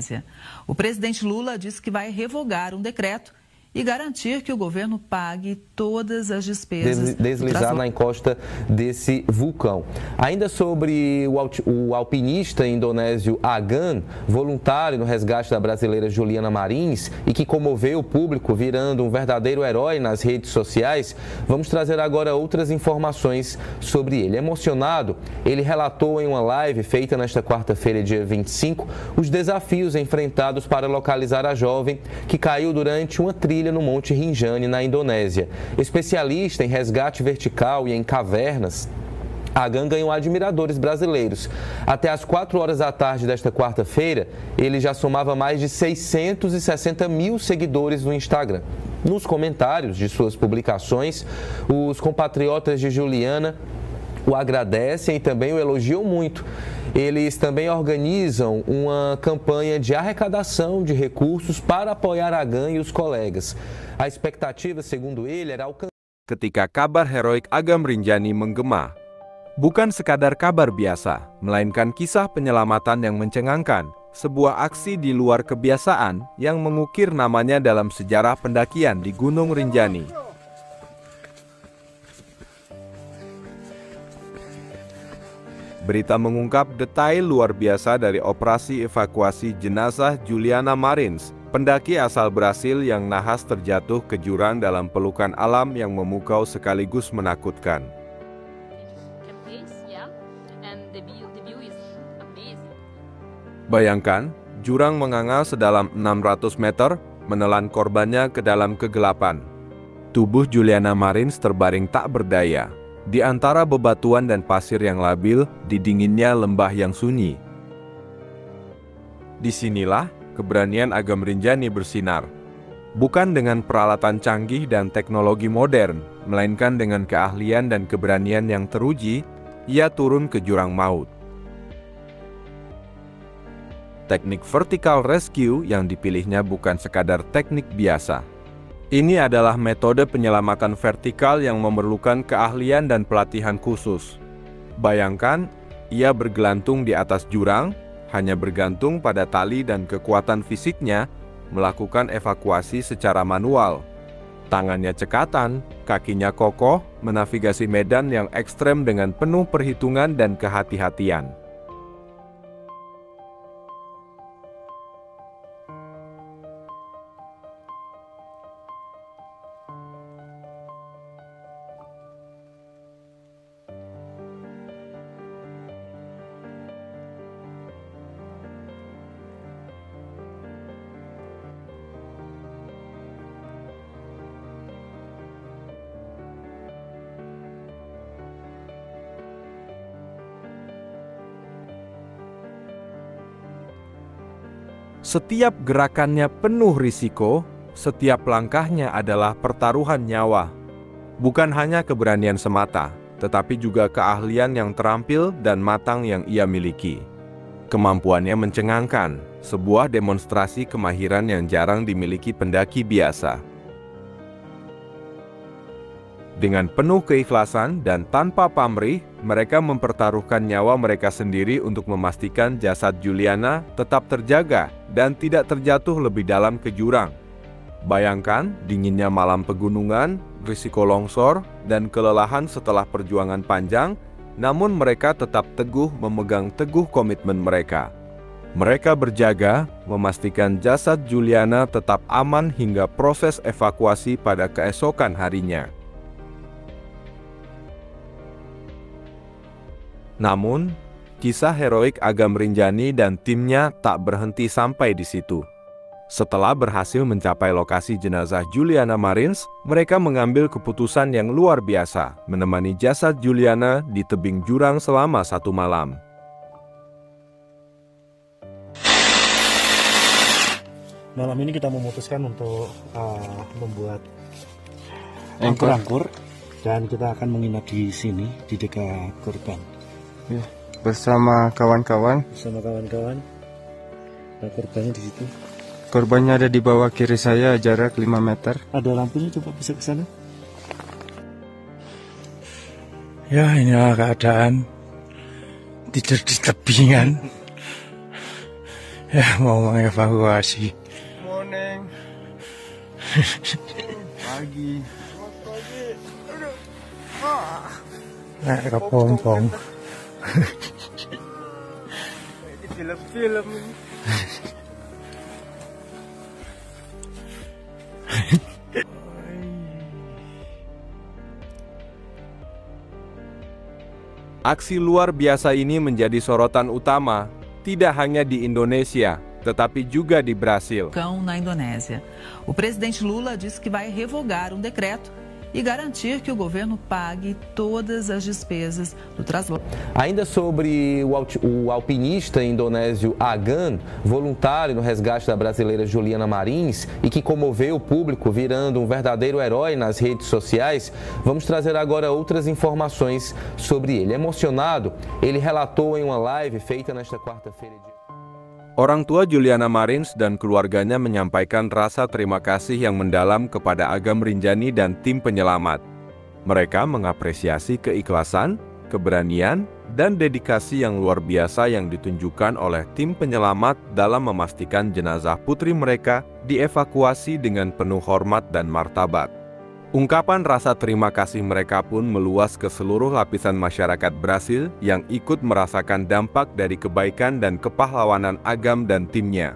Indonésia. O presidente Lula disse que vai revogar um decreto e garantir que o governo pague todas as despesas. Deslizar na encosta desse vulcão. Ainda sobre o alpinista indonésio Agan, voluntário no resgate da brasileira Juliana Marins e que comoveu o público, virando um verdadeiro herói nas redes sociais, vamos trazer agora outras informações sobre ele. Emocionado, ele relatou em uma live feita nesta quarta-feira, dia 25, os desafios enfrentados para localizar a jovem que caiu durante uma trilha no Monte Rinjani, na Indonésia. Especialista em resgate vertical e em cavernas, Agan ganhou admiradores brasileiros. Até às 4 horas da tarde desta quarta-feira, ele já somava mais de 660 mil seguidores no Instagram. Nos comentários de suas publicações, os compatriotas de Juliana o agradecem e também o elogiam muito. Eles também organizam uma campanha de arrecadação de recursos para apoiar Agan e os colegas. A expectativa, segundo ele, era alcançar. Ketika kabar heroik Agam Rinjani menggema, bukan sekadar kabar biasa, melainkan kisah penyelamatan yang mencengangkan, sebuah aksi di luar kebiasaan yang mengukir namanya dalam sejarah pendakian di Gunung Rinjani. Berita mengungkap detail luar biasa dari operasi evakuasi jenazah Juliana Marins, pendaki asal Brasil yang nahas terjatuh ke jurang dalam pelukan alam yang memukau sekaligus menakutkan. Bayangkan, jurang menganga sedalam 600 meter, menelan korbannya ke dalam kegelapan. Tubuh Juliana Marins terbaring tak berdaya di antara bebatuan dan pasir yang labil di dinginnya lembah yang sunyi. Disinilah keberanian Agam Rinjani bersinar. Bukan dengan peralatan canggih dan teknologi modern, melainkan dengan keahlian dan keberanian yang teruji, ia turun ke jurang maut. Teknik vertical rescue yang dipilihnya bukan sekadar teknik biasa. Ini adalah metode penyelamatan vertikal yang memerlukan keahlian dan pelatihan khusus. Bayangkan, ia bergelantung di atas jurang, hanya bergantung pada tali dan kekuatan fisiknya, melakukan evakuasi secara manual. Tangannya cekatan, kakinya kokoh, menavigasi medan yang ekstrem dengan penuh perhitungan dan kehati-hatian. Setiap gerakannya penuh risiko, setiap langkahnya adalah pertaruhan nyawa. Bukan hanya keberanian semata, tetapi juga keahlian yang terampil dan matang yang ia miliki. Kemampuannya mencengangkan, sebuah demonstrasi kemahiran yang jarang dimiliki pendaki biasa. Dengan penuh keikhlasan dan tanpa pamrih, mereka mempertaruhkan nyawa mereka sendiri untuk memastikan jasad Juliana tetap terjaga dan tidak terjatuh lebih dalam ke jurang. Bayangkan dinginnya malam pegunungan, risiko longsor, dan kelelahan setelah perjuangan panjang, namun mereka tetap teguh memegang teguh komitmen mereka. Mereka berjaga, memastikan jasad Juliana tetap aman hingga proses evakuasi pada keesokan harinya. Namun, kisah heroik Agam Rinjani dan timnya tak berhenti sampai di situ. Setelah berhasil mencapai lokasi jenazah Juliana Marins, mereka mengambil keputusan yang luar biasa, menemani jasad Juliana di tebing jurang selama 1 malam. Malam ini kita memutuskan untuk membuat angkur-angkur, dan kita akan menginap di sini, di dekat korban. Ya, bersama kawan-kawan. Nah, korbannya di situ. Korbannya ada di bawah kiri saya, jarak 5 meter. Ada lampunya, coba bisa ke sana. Ya, inilah keadaan tidur di tebingan. Ya mau mengevakuasi. Morning. Pagi. Nah, kepompong. Di film-film ini. Aksi luar biasa ini menjadi sorotan utama, tidak hanya di Indonesia, tetapi juga di Brasil. Na Indonésia. O presidente Lula disse que vai revogar um decreto e garantir que o governo pague todas as despesas do traslado. Ainda sobre o alpinista indonésio Agan, voluntário no resgate da brasileira Juliana Marins e que comoveu o público virando um verdadeiro herói nas redes sociais, vamos trazer agora outras informações sobre ele. Emocionado, ele relatou em uma live feita nesta quarta-feira. Orang tua Juliana Marins dan keluarganya menyampaikan rasa terima kasih yang mendalam kepada Agam Rinjani dan tim penyelamat. Mereka mengapresiasi keikhlasan, keberanian, dan dedikasi yang luar biasa yang ditunjukkan oleh tim penyelamat dalam memastikan jenazah putri mereka dievakuasi dengan penuh hormat dan martabat. Ungkapan rasa terima kasih mereka pun meluas ke seluruh lapisan masyarakat Brasil yang ikut merasakan dampak dari kebaikan dan kepahlawanan Agam dan timnya.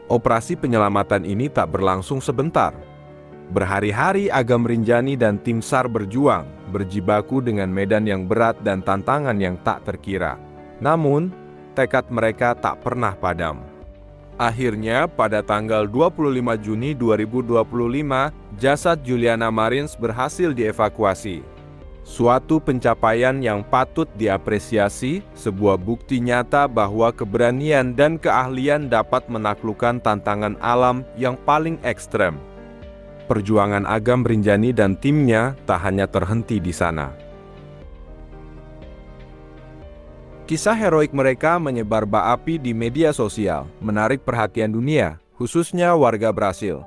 Operasi penyelamatan ini tak berlangsung sebentar. Berhari-hari Agam Rinjani dan tim SAR berjuang, berjibaku dengan medan yang berat dan tantangan yang tak terkira. Namun, tekad mereka tak pernah padam. Akhirnya, pada tanggal 25 Juni 2025, jasad Juliana Marins berhasil dievakuasi. Suatu pencapaian yang patut diapresiasi, sebuah bukti nyata bahwa keberanian dan keahlian dapat menaklukkan tantangan alam yang paling ekstrem. Perjuangan Agam Rinjani dan timnya tak hanya terhenti di sana. Kisah heroik mereka menyebar bara api di media sosial, menarik perhatian dunia, khususnya warga Brasil.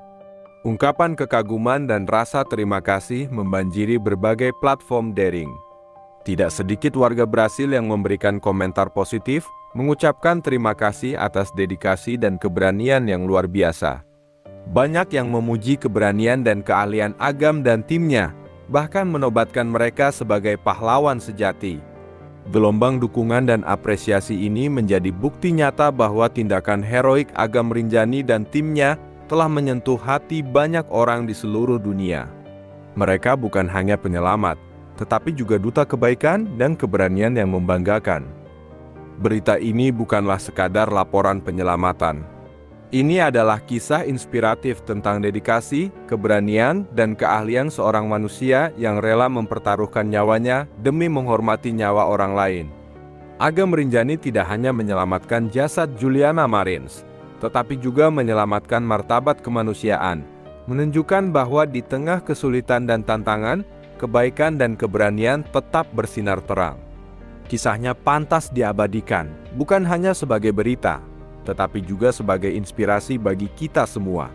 Ungkapan kekaguman dan rasa terima kasih membanjiri berbagai platform daring. Tidak sedikit warga Brasil yang memberikan komentar positif, mengucapkan terima kasih atas dedikasi dan keberanian yang luar biasa. Banyak yang memuji keberanian dan keahlian Agam dan timnya, bahkan menobatkan mereka sebagai pahlawan sejati. Gelombang dukungan dan apresiasi ini menjadi bukti nyata bahwa tindakan heroik Agam Rinjani dan timnya telah menyentuh hati banyak orang di seluruh dunia. Mereka bukan hanya penyelamat, tetapi juga duta kebaikan dan keberanian yang membanggakan. Berita ini bukanlah sekadar laporan penyelamatan. Ini adalah kisah inspiratif tentang dedikasi, keberanian, dan keahlian seorang manusia yang rela mempertaruhkan nyawanya demi menghormati nyawa orang lain. Agam Rinjani tidak hanya menyelamatkan jasad Juliana Marins, tetapi juga menyelamatkan martabat kemanusiaan, menunjukkan bahwa di tengah kesulitan dan tantangan, kebaikan dan keberanian tetap bersinar terang. Kisahnya pantas diabadikan, bukan hanya sebagai berita, tetapi juga sebagai inspirasi bagi kita semua.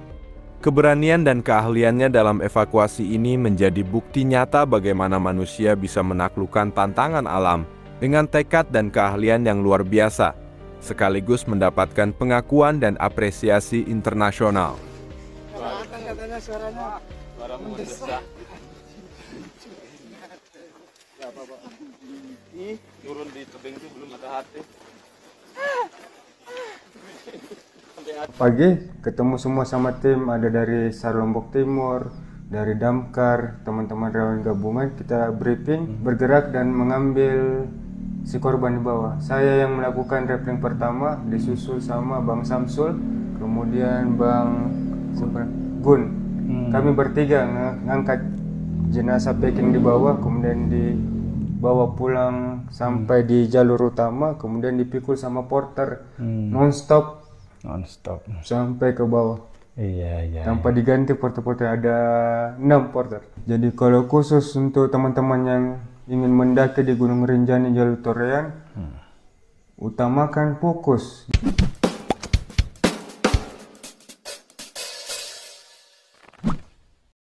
Keberanian dan keahliannya dalam evakuasi ini menjadi bukti nyata bagaimana manusia bisa menaklukkan tantangan alam dengan tekad dan keahlian yang luar biasa, sekaligus mendapatkan pengakuan dan apresiasi internasional. Turun di tebing itu belum ada hati. Pagi ketemu semua sama tim, ada dari SAR Lombok Timur, dari Damkar, teman-teman relawan gabungan. Kita briefing, bergerak dan mengambil si korban di bawah. Saya yang melakukan rappling pertama, disusul sama Bang Samsul, kemudian Bang Gun. Kami bertiga ngangkat jenazah packing di bawah, kemudian dibawa pulang sampai di jalur utama, kemudian dipikul sama porter non-stop sampai ke bawah. Iya. Tanpa diganti porter-porter, ada 6 porter. Jadi kalau khusus untuk teman-teman yang ingin mendaki di Gunung Rinjani Jalur Torean, utamakan fokus.